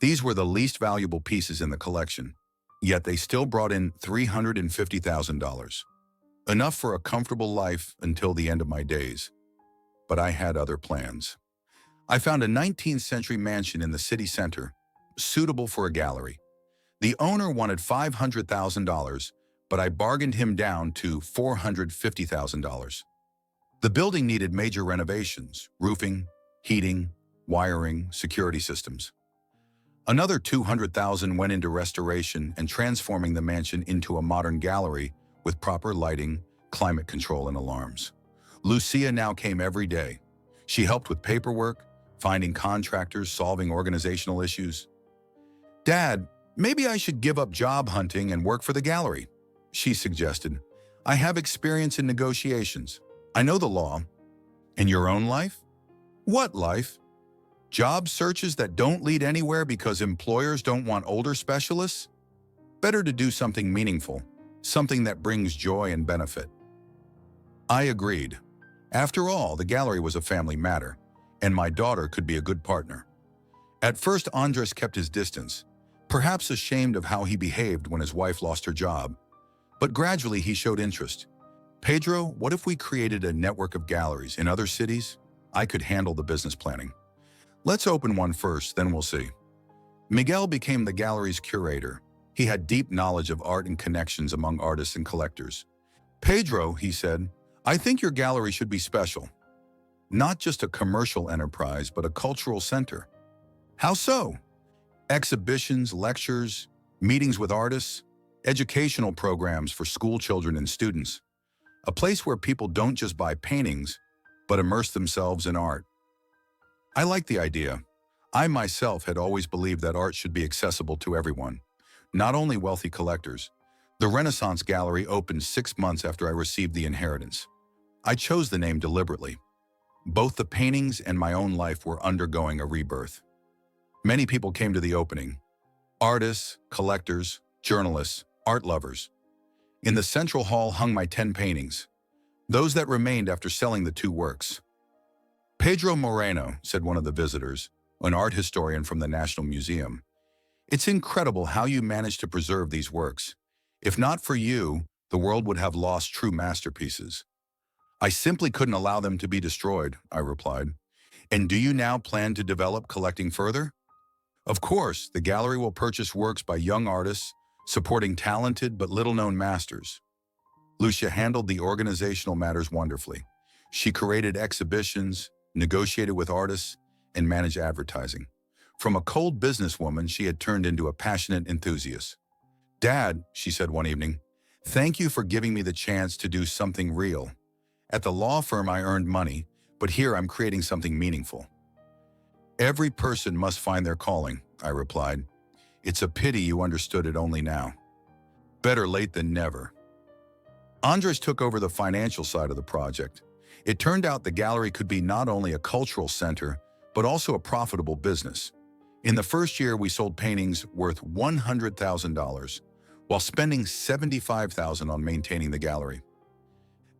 These were the least valuable pieces in the collection, yet they still brought in $350,000. Enough for a comfortable life until the end of my days. But I had other plans. I found a 19th century mansion in the city center, suitable for a gallery. The owner wanted $500,000, but I bargained him down to $450,000. The building needed major renovations, roofing, heating, wiring, security systems. Another $200,000 went into restoration and transforming the mansion into a modern gallery with proper lighting, climate control, and alarms. Lucia now came every day. She helped with paperwork, finding contractors, solving organizational issues. "Dad, maybe I should give up job hunting and work for the gallery," she suggested. "I have experience in negotiations. I know the law." "In your own life?" "What life? Job searches that don't lead anywhere because employers don't want older specialists? Better to do something meaningful, something that brings joy and benefit." I agreed. After all, the gallery was a family matter, and my daughter could be a good partner. At first, Andres kept his distance, perhaps ashamed of how he behaved when his wife lost her job. But gradually he showed interest. "Pedro, what if we created a network of galleries in other cities? I could handle the business planning. Let's open one first, then we'll see." Miguel became the gallery's curator. He had deep knowledge of art and connections among artists and collectors. "Pedro," he said, "I think your gallery should be special. Not just a commercial enterprise, but a cultural center." "How so?" "Exhibitions, lectures, meetings with artists, educational programs for school children and students. A place where people don't just buy paintings, but immerse themselves in art." I liked the idea. I myself had always believed that art should be accessible to everyone, not only wealthy collectors. The Renaissance Gallery opened 6 months after I received the inheritance. I chose the name deliberately. Both the paintings and my own life were undergoing a rebirth. Many people came to the opening. Artists, collectors, journalists, art lovers. In the central hall hung my 10 paintings, those that remained after selling the two works. "Pedro Moreno," said one of the visitors, an art historian from the National Museum, "it's incredible how you managed to preserve these works. If not for you, the world would have lost true masterpieces." "I simply couldn't allow them to be destroyed," I replied. "And do you now plan to develop collecting further?" "Of course, the gallery will purchase works by young artists, supporting talented but little-known masters." Lucia handled the organizational matters wonderfully. She curated exhibitions, negotiated with artists, and managed advertising. From a cold businesswoman, she had turned into a passionate enthusiast. "Dad," she said one evening, "thank you for giving me the chance to do something real. At the law firm I earned money, but here I'm creating something meaningful." "Every person must find their calling," I replied. "It's a pity you understood it only now." Better late than never. Andres took over the financial side of the project. It turned out the gallery could be not only a cultural center, but also a profitable business. In the first year, we sold paintings worth $100,000, while spending $75,000 on maintaining the gallery.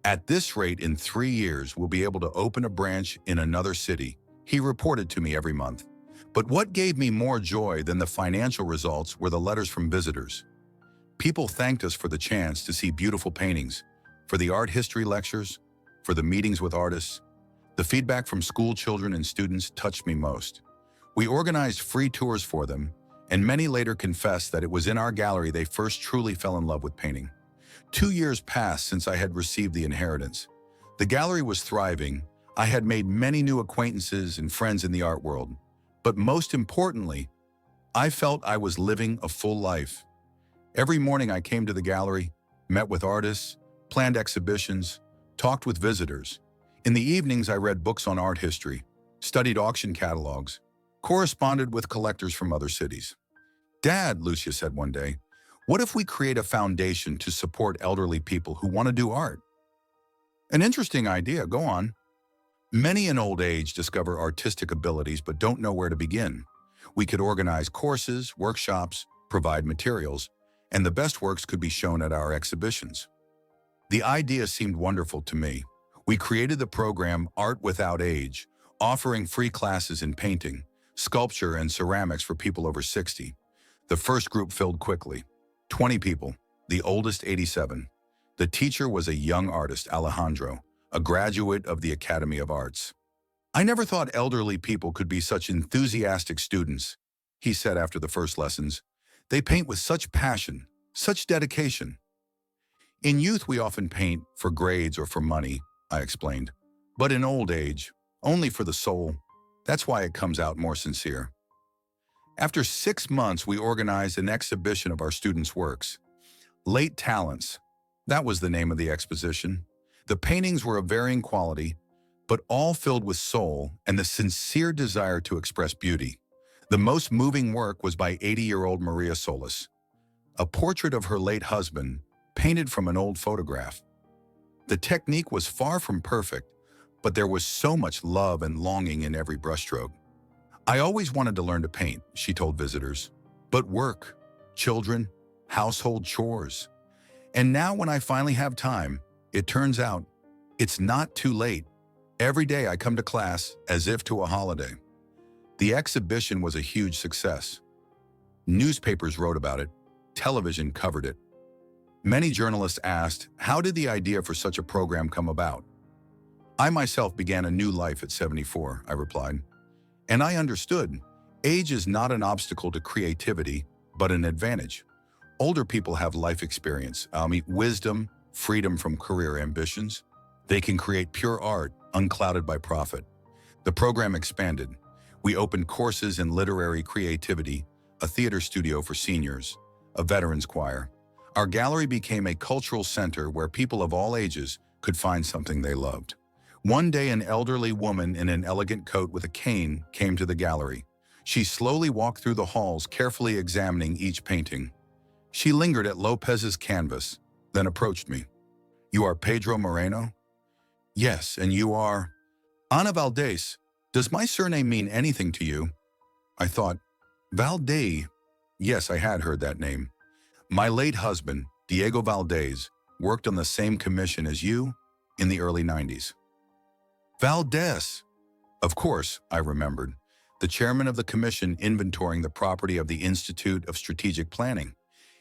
"At this rate, in 3 years, we'll be able to open a branch in another city," he reported to me every month. But what gave me more joy than the financial results were the letters from visitors. People thanked us for the chance to see beautiful paintings, for the art history lectures, for the meetings with artists. The feedback from school children and students touched me most. We organized free tours for them, and many later confessed that it was in our gallery they first truly fell in love with painting. 2 years passed since I had received the inheritance. The gallery was thriving. I had made many new acquaintances and friends in the art world. But most importantly, I felt I was living a full life. Every morning I came to the gallery, met with artists, planned exhibitions, talked with visitors. In the evenings I read books on art history, studied auction catalogs, corresponded with collectors from other cities. "Dad," Lucia said one day, What if we create a foundation to support elderly people who want to do art? An interesting idea, go on. Many in old age discover artistic abilities but don't know where to begin. We could organize courses, workshops, provide materials, and the best works could be shown at our exhibitions. The idea seemed wonderful to me. We created the program Art Without Age, offering free classes in painting, sculpture, and ceramics for people over 60. The first group filled quickly. 20 people, the oldest 87. The teacher was a young artist, Alejandro, a graduate of the Academy of Arts. "I never thought elderly people could be such enthusiastic students," he said after the first lessons. "They paint with such passion, such dedication." "In youth, we often paint for grades or for money," I explained. "But in old age, only for the soul. That's why it comes out more sincere." After 6 months, we organized an exhibition of our students' works. Late Talents, that was the name of the exposition. The paintings were of varying quality, but all filled with soul and the sincere desire to express beauty. The most moving work was by 80-year-old Maria Solis, a portrait of her late husband, painted from an old photograph. The technique was far from perfect, but there was so much love and longing in every brushstroke. "I always wanted to learn to paint," she told visitors. "But work, children, household chores. And now when I finally have time, it turns out it's not too late. Every day I come to class as if to a holiday." The exhibition was a huge success. Newspapers wrote about it. Television covered it. Many journalists asked, how did the idea for such a program come about? "I myself began a new life at 74, I replied. And I understood, age is not an obstacle to creativity, but an advantage. Older people have life experience, wisdom, freedom from career ambitions. They can create pure art, unclouded by profit." The program expanded. We opened courses in literary creativity, a theater studio for seniors, a veterans choir. Our gallery became a cultural center where people of all ages could find something they loved. One day, an elderly woman in an elegant coat with a cane came to the gallery. She slowly walked through the halls, carefully examining each painting. She lingered at Lopez's canvas, then approached me. "You are Pedro Moreno?" "Yes, and you are?" "Ana Valdez. Does my surname mean anything to you?" I thought, Valdez. Yes, I had heard that name. "My late husband, Diego Valdez, worked on the same commission as you in the early 90s. "Valdez." Of course, I remembered. The chairman of the commission inventorying the property of the Institute of Strategic Planning.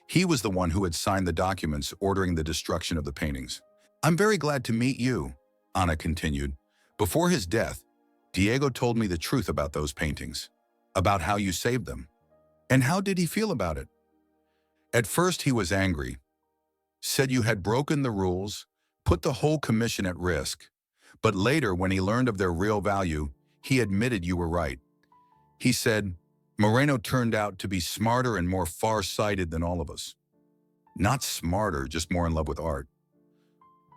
He was the one who had signed the documents ordering the destruction of the paintings. "I'm very glad to meet you," Ana continued. "Before his death, Diego told me the truth about those paintings, about how you saved them. And how did he feel about it?" "At first he was angry, said you had broken the rules, put the whole commission at risk. But later, when he learned of their real value, he admitted you were right. He said, Moreno turned out to be smarter and more far-sighted than all of us." "Not smarter, just more in love with art."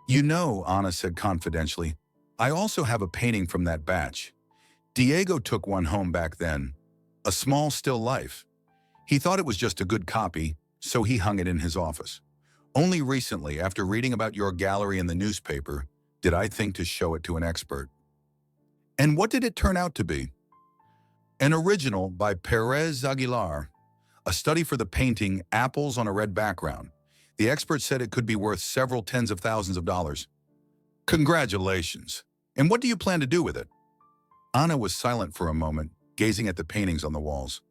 "You know," Ana said confidentially, "I also have a painting from that batch. Diego took one home back then, a small still life. He thought it was just a good copy, so he hung it in his office. Only recently, after reading about your gallery in the newspaper, did I think to show it to an expert." "And what did it turn out to be?" "An original by Perez Aguilar, a study for the painting Apples on a Red Background. The expert said it could be worth several tens of thousands of dollars." "Congratulations. And what do you plan to do with it?" Ana was silent for a moment, gazing at the paintings on the walls.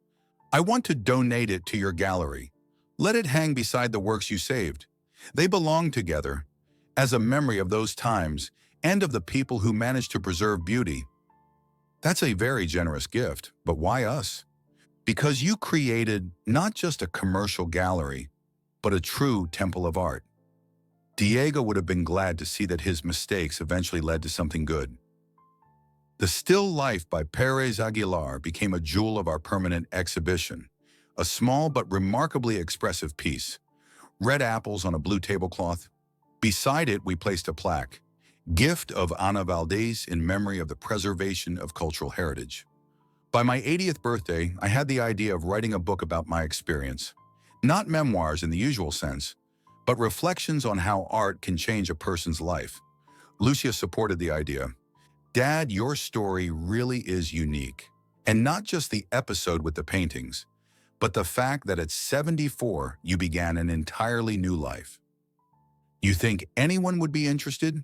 "I want to donate it to your gallery. Let it hang beside the works you saved. They belong together, as a memory of those times and of the people who managed to preserve beauty." "That's a very generous gift, but why us?" "Because you created not just a commercial gallery, but a true temple of art. Diego would have been glad to see that his mistakes eventually led to something good." The Still Life by Perez Aguilar became a jewel of our permanent exhibition, a small but remarkably expressive piece. Red apples on a blue tablecloth. Beside it, we placed a plaque, "Gift of Ana Valdez in memory of the preservation of cultural heritage." By my 80th birthday, I had the idea of writing a book about my experience. Not memoirs in the usual sense, but reflections on how art can change a person's life. Lucia supported the idea. Dad, your story really is unique. And not just the episode with the paintings, but the fact that at 74, you began an entirely new life. You think anyone would be interested?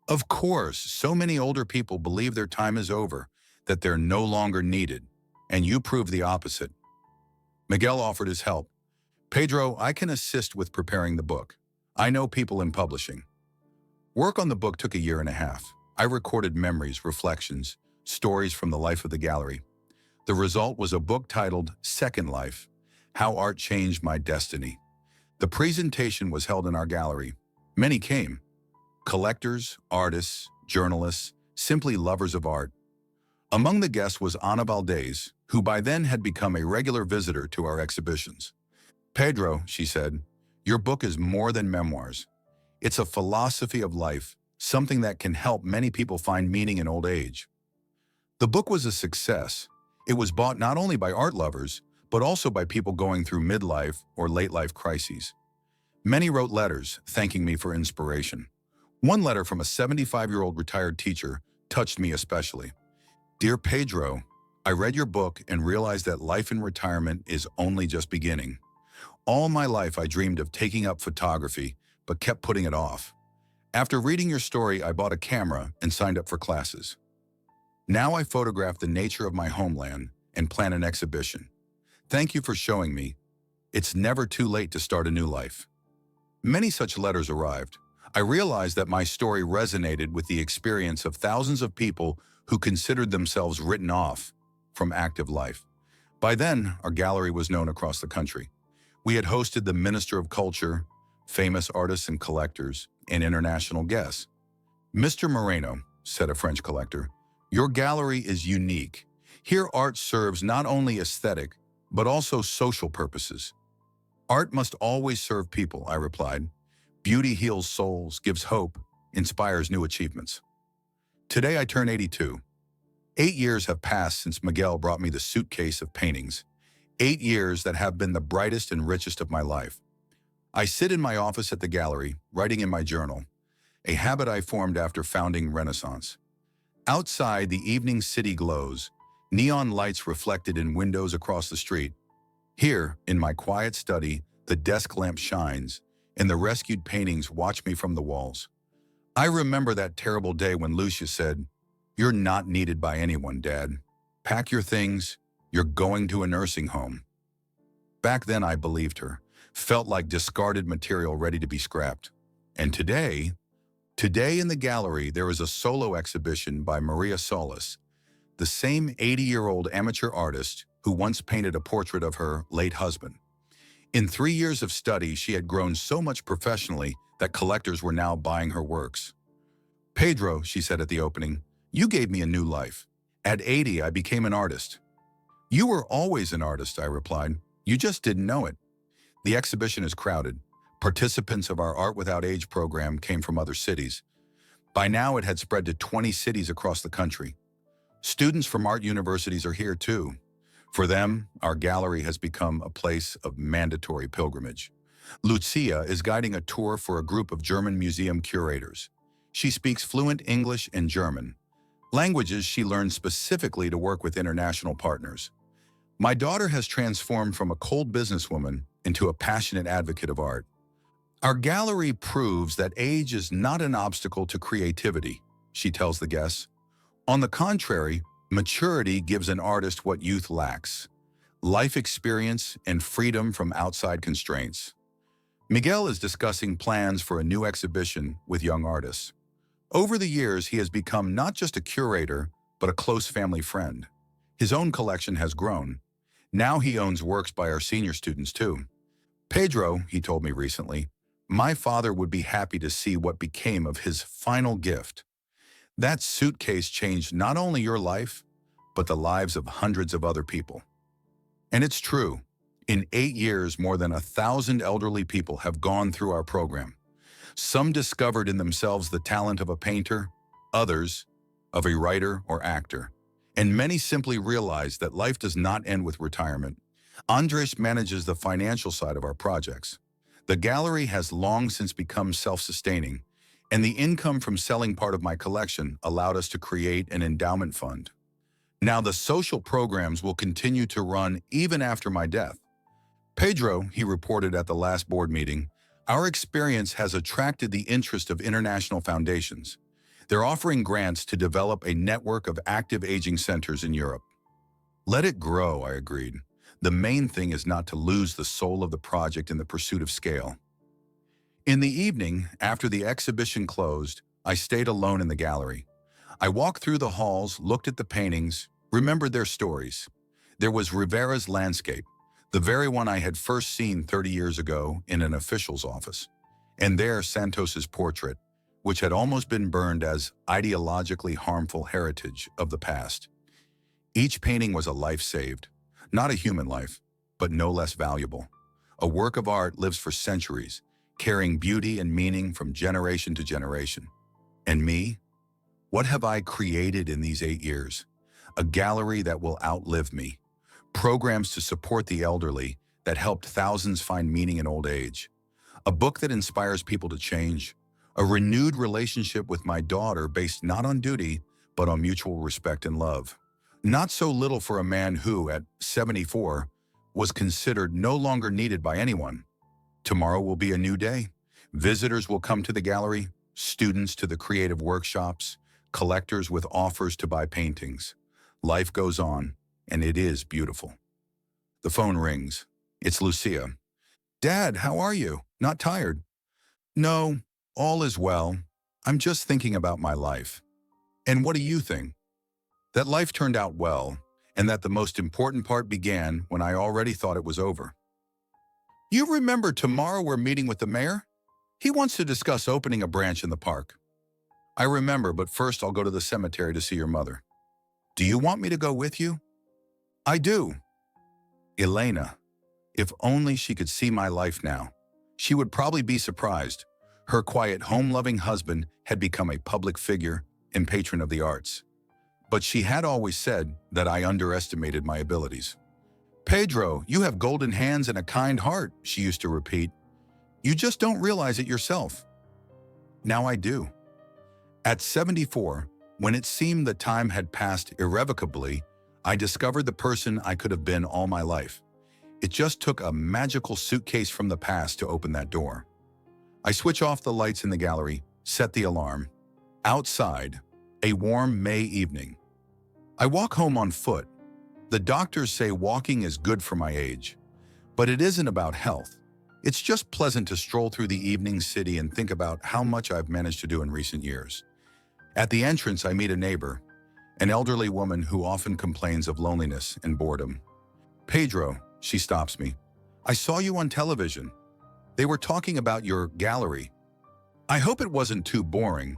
Of course, so many older people believe their time is over, that they're no longer needed, and you prove the opposite. Miguel offered his help. Pedro, I can assist with preparing the book. I know people in publishing. Work on the book took a year and a half. I recorded memories, reflections, stories from the life of the gallery. The result was a book titled Second Life: How Art Changed My Destiny. The presentation was held in our gallery. Many came. Collectors, artists, journalists, simply lovers of art. Among the guests was Ana Valdez, who by then had become a regular visitor to our exhibitions. Pedro, she said, your book is more than memoirs. It's a philosophy of life, something that can help many people find meaning in old age. The book was a success. It was bought not only by art lovers, but also by people going through midlife or late-life crises. Many wrote letters thanking me for inspiration. One letter from a 75-year-old retired teacher touched me especially. Dear Pedro, I read your book and realized that life in retirement is only just beginning. All my life I dreamed of taking up photography, but kept putting it off. After reading your story, I bought a camera and signed up for classes. Now I photograph the nature of my homeland and plan an exhibition. Thank you for showing me. It's never too late to start a new life. Many such letters arrived. I realized that my story resonated with the experience of thousands of people who considered themselves written off from active life. By then, our gallery was known across the country. We had hosted the Minister of Culture, famous artists and collectors, and international guests. Mr. Moreno, said a French collector, your gallery is unique. Here art serves not only aesthetic, but also social purposes. Art must always serve people, I replied. Beauty heals souls, gives hope, inspires new achievements. Today I turn 82. 8 years have passed since Miguel brought me the suitcase of paintings. 8 years that have been the brightest and richest of my life. I sit in my office at the gallery, writing in my journal, a habit I formed after founding Renaissance. Outside, the evening city glows, neon lights reflected in windows across the street. Here, in my quiet study, the desk lamp shines, and the rescued paintings watch me from the walls. I remember that terrible day when Lucia said, "You're not needed by anyone, Dad. Pack your things, you're going to a nursing home." Back then I believed her, felt like discarded material ready to be scrapped. And today in the gallery there is a solo exhibition by Maria Solis, the same 80-year-old amateur artist who once painted a portrait of her late husband. In 3 years of study, she had grown so much professionally that collectors were now buying her works. "Pedro," she said at the opening, "you gave me a new life. At 80, I became an artist." "You were always an artist," I replied. "You just didn't know it." The exhibition is crowded. Participants of our Art Without Age program came from other cities. By now, it had spread to 20 cities across the country. Students from art universities are here too. For them, our gallery has become a place of mandatory pilgrimage. Lucia is guiding a tour for a group of German museum curators. She speaks fluent English and German, languages she learned specifically to work with international partners. My daughter has transformed from a cold businesswoman into a passionate advocate of art. Our gallery proves that age is not an obstacle to creativity, she tells the guests. On the contrary, maturity gives an artist what youth lacks: life experience and freedom from outside constraints. Miguel is discussing plans for a new exhibition with young artists. Over the years, he has become not just a curator, but a close family friend. His own collection has grown. Now he owns works by our senior students too. "Pedro," he told me recently, "my father would be happy to see what became of his final gift. That suitcase changed not only your life, but the lives of hundreds of other people." And it's true. In 8 years, more than 1,000 elderly people have gone through our program. Some discovered in themselves the talent of a painter, others of a writer or actor. And many simply realized that life does not end with retirement. Andres manages the financial side of our projects. The gallery has long since become self-sustaining, and the income from selling part of my collection allowed us to create an endowment fund. Now the social programs will continue to run even after my death. Pedro, he reported at the last board meeting, our experience has attracted the interest of international foundations. They're offering grants to develop a network of active aging centers in Europe. Let it grow, I agreed. The main thing is not to lose the soul of the project in the pursuit of scale. In the evening, after the exhibition closed, I stayed alone in the gallery. I walked through the halls, looked at the paintings, remembered their stories. There was Rivera's landscape, the very one I had first seen 30 years ago in an official's office. And there Santos's portrait, which had almost been burned as ideologically harmful heritage of the past. Each painting was a life saved, not a human life, but no less valuable. A work of art lives for centuries, carrying beauty and meaning from generation to generation. And me? What have I created in these 8 years? A gallery that will outlive me. Programs to support the elderly that helped thousands find meaning in old age. A book that inspires people to change. A renewed relationship with my daughter based not on duty, but on mutual respect and love. Not so little for a man who, at 74, was considered no longer needed by anyone. Tomorrow will be a new day. Visitors will come to the gallery, students to the creative workshops, collectors with offers to buy paintings. Life goes on, and it is beautiful. The phone rings. It's Lucia. Dad, how are you? Not tired? No, all is well. I'm just thinking about my life. And what do you think? That life turned out well, and that the most important part began when I already thought it was over. You remember tomorrow we're meeting with the mayor? He wants to discuss opening a branch in the park. I remember, but first I'll go to the cemetery to see your mother. Do you want me to go with you? I do. Elena, if only she could see my life now. She would probably be surprised. Her quiet, home-loving husband had become a public figure and patron of the arts. But she had always said that I underestimated my abilities. Pedro, you have golden hands and a kind heart, she used to repeat. You just don't realize it yourself. Now I do. At 74, when it seemed the time had passed irrevocably, I discovered the person I could have been all my life. It just took a magical suitcase from the past to open that door. I switch off the lights in the gallery, set the alarm. Outside, a warm May evening. I walk home on foot. The doctors say walking is good for my age. But it isn't about health. It's just pleasant to stroll through the evening city and think about how much I've managed to do in recent years. At the entrance, I meet a neighbor, an elderly woman who often complains of loneliness and boredom. Pedro, she stops me. I saw you on television. They were talking about your gallery. I hope it wasn't too boring.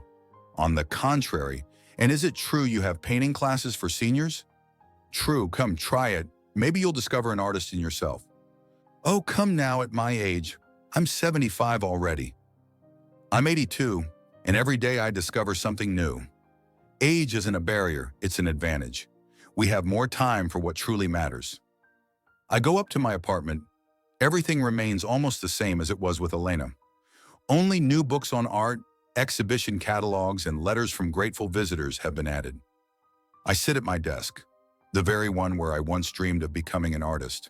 On the contrary, and is it true you have painting classes for seniors? True, come try it. Maybe you'll discover an artist in yourself. Oh, come now at my age. I'm 75 already. I'm 82, and every day I discover something new. Age isn't a barrier, it's an advantage. We have more time for what truly matters. I go up to my apartment. Everything remains almost the same as it was with Elena. Only new books on art, exhibition catalogs, and letters from grateful visitors have been added. I sit at my desk, the very one where I once dreamed of becoming an artist.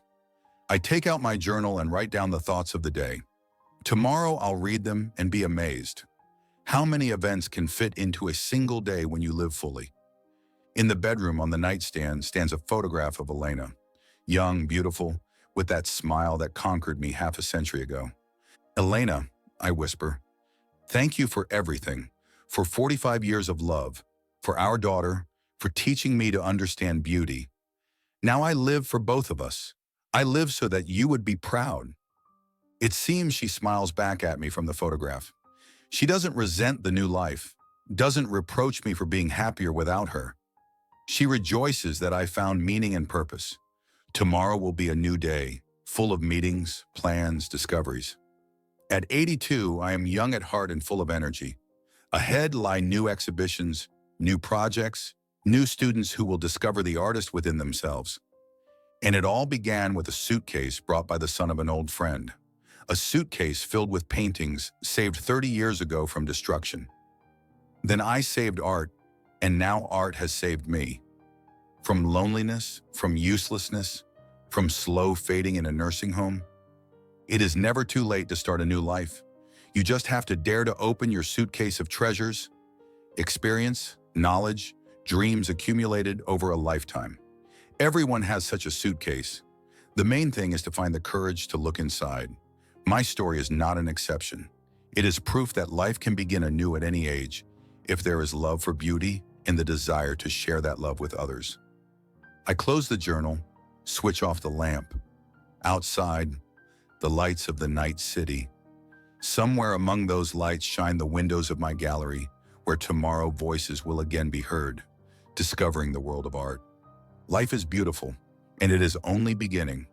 I take out my journal and write down the thoughts of the day. Tomorrow I'll read them and be amazed. How many events can fit into a single day when you live fully? In the bedroom on the nightstand stands a photograph of Elena, young, beautiful, with that smile that conquered me half a century ago. Elena, I whisper, thank you for everything, for 45 years of love, for our daughter, for teaching me to understand beauty. Now I live for both of us. I live so that you would be proud. It seems she smiles back at me from the photograph. She doesn't resent the new life, doesn't reproach me for being happier without her. She rejoices that I found meaning and purpose. Tomorrow will be a new day, full of meetings, plans, discoveries. At 82, I am young at heart and full of energy. Ahead lie new exhibitions, new projects, new students who will discover the artist within themselves. And it all began with a suitcase brought by the son of an old friend. A suitcase filled with paintings saved 30 years ago from destruction. Then I saved art, and now art has saved me. From loneliness, from uselessness, from slow fading in a nursing home. It is never too late to start a new life. You just have to dare to open your suitcase of treasures, experience, knowledge, dreams accumulated over a lifetime. Everyone has such a suitcase. The main thing is to find the courage to look inside. My story is not an exception. It is proof that life can begin anew at any age if there is love for beauty and the desire to share that love with others. I close the journal, switch off the lamp. Outside, the lights of the night city. Somewhere among those lights shine the windows of my gallery, where tomorrow voices will again be heard, discovering the world of art. Life is beautiful, and it is only beginning.